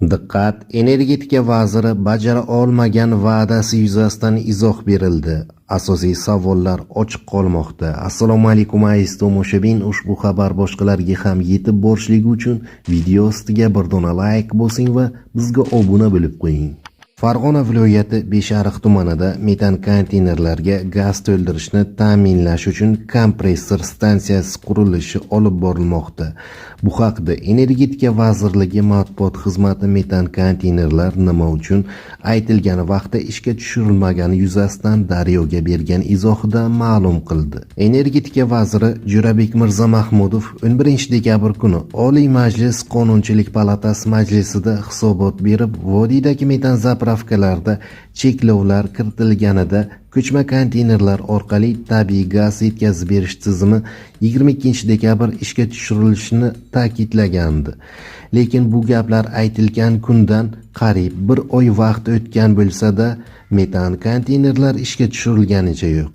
Diqqat! Energetika vaziri bajara olmagan va'dasi yuzasidan izoh berildi. Asosiy savollar ochiq qolmoqda. Assalomu alaykum aziz tomoshabin. Ushbu xabar boshqalarga ham yetib borishligi uchun video ostiga bir dona like bosing va bizga obuna bo'lib qo'ying. Farg'ona viloyati Beshariq tumanida metan konteynerlarga gaz to'ldirishni ta'minlash uchun kompressor stansiyasi qurilishi olib borilmoqda. Bu haqda Energetika vazirligi matbuot xizmati metan konteynerlar nima uchun aytilgan vaqtda ishga tushirilmagani yuzasidan Daryo'ga bergan izohida ma'lum qildi. Energetika vaziri Jo'rabek Mirzamahmudov 11 dekabr kuni Oliy Majlis Qonunchilik palatasi majlisida hisobot berib, vodiydagi metan zapravkalarda cheklovlar kiritilganida ko'chma konteynerlar orqali tabiiy gaz yetkazib berish tizimi 22 dekabr ishga tushirilishini ta'kidlagandi. Lekin bu gaplar aytilgan kundan qariyb bir oy vaqt o'tgan bo'lsa-da, metan konteynerlar ishga tushirilganicha yo'q.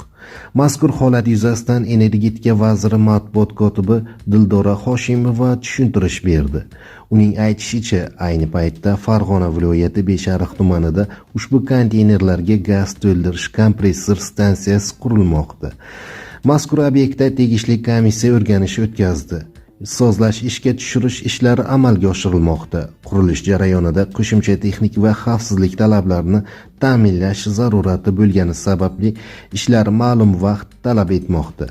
Mazkur holat yuzasidan Energetika vaziri matbuot kotibi Dildora Hoshimova tushuntirish berdi. Uning aytishicha, ayni paytda Farg'ona viloyati Beshariq tumanida ushbu konteynerlarga gaz to'ldirish kompressor stansiyasi qurilmoqda. Mazkur obyektda tegishli komissiya o'rganish o'tkazdi. Sozlash, ishga tushirish ishlari amalga oshirilmoqda. Qurilish jarayonida qo'shimcha texnik va xavfsizlik talablarini ta'minlash zarurati bo'lgani sababli ishlar ma'lum vaqt talab etmoqda.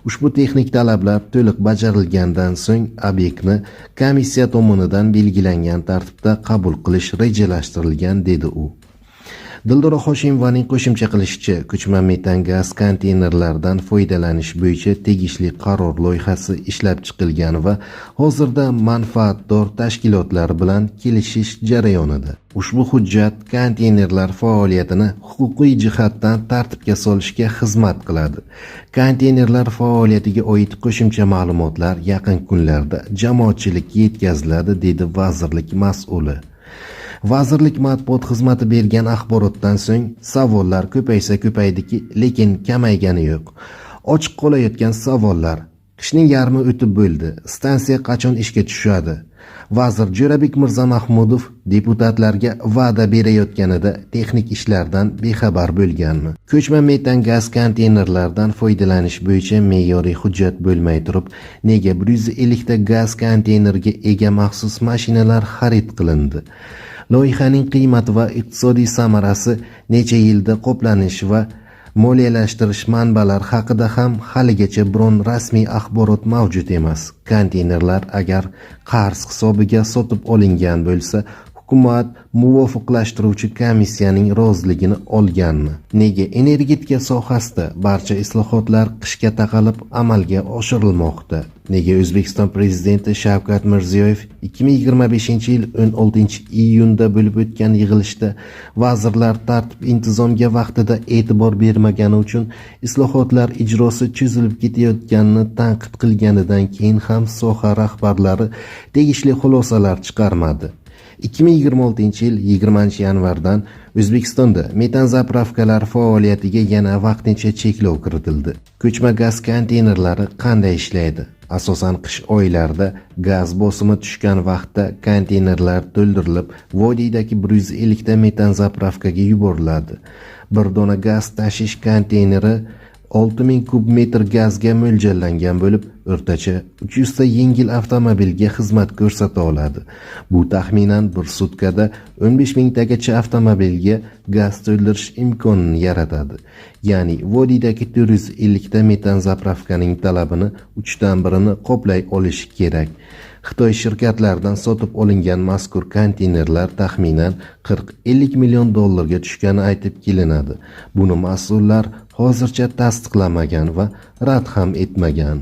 Ushbu texnik talablar to'liq bajarilgandan so'ng obyektni komissiya tomonidan belgilangan tartibda qabul qilish rejalashtirilgan, dedi u. Dildora Hoshimovaning qo'shimcha qilishicha, ko'chma metan gaz konteynerlardan foydalanish bo'yicha tegishli qaror loyihasi ishlab chiqilgan va hozirda manfaatdor tashkilotlar bilan kelishish jarayonida. Ushbu hujjat konteynerlar faoliyatini huquqiy jihatdan tartibga solishga xizmat qiladi. Konteynerlar faoliyatiga oid qo'shimcha ma'lumotlar yaqin kunlarda jamoatchilikka yetkaziladi, dedi vazirlik mas'uli. Vazirlik matbuot xizmati bergan axborotdan so'ng savollar ko'paysa ko'paydiki, lekin kamaygani yo'q. Ochiq qolayotgan savollar: qishning yarmi o'tib bo'ldi, stansiya qachon ishga tushadi? Vazir Jo'rabek Mirzamahmudov deputatlarga va'da berayotganida texnik ishlardan bexabar bo'lganmi? Ko'chma metan gaz konteynerlardan foydalanish bo'yicha me'yoriy hujjat bo'lmay turib, nega 150 ta gaz konteynerga ega maxsus mashinalar xarid qilindi? Loyihaning qiymati va iqtisodiy samarasi, necha yilda qoplanish va moliyalashtirish manbalari haqida ham haligacha biron rasmiy axborot mavjud emas. Konteynerlar agar qarz hisobiga sotib olingan bo'lsa, hukumat muvofiqlashtiruvchi komissiyaning roziligini olganmi? Nega energetika sohasida barcha islohotlar qishga taqalib amalga oshirilmoqda? Nega O'zbekiston prezidenti Shavkat Mirziyoyev 2025-yil 16-iyunda bo'lib o'tgan yig'ilishda vazirlar tartib-intizomga vaqtida e'tibor bermagani uchun islohotlar ijrosi cho'zilib ketayotganini tanqid qilganidan keyin ham soha rahbarlari tegishli xulosalar chiqarmadi? 2026-yil 20-yanvardan O'zbekistonda metan zapravkalar faoliyatiga yana vaqtincha cheklov kiritildi. Ko'chma gaz konteynerlari qanday ishlaydi? Asosan qish oylarida gaz bosimi tushgan vaqtda konteynerlar to'ldirilib, vodiydagi 150 ta metan zapravkaga yuboriladi. Bir dona gaz tashish konteyneri 6000 kub metr gazga mo'ljallangan bo'lib, o'rtacha 300 ta yengil avtomobilga xizmat ko'rsata oladi. Bu taxminan bir sutkada 15 000 tagacha avtomobilga gaz to'ldirish imkonini yaratadi. Ya'ni vodiydagi 450 ta metan zapravkaning talabini 3dan birini qoplay olishi kerak. Xitoy shirkatlaridan sotib olingan mazkur konteynerlar taxminan 40-50 million dollarga tushgani aytib kelinadi. Buni mas'ullar hozircha tasdiqlamagan va rad ham etmagan.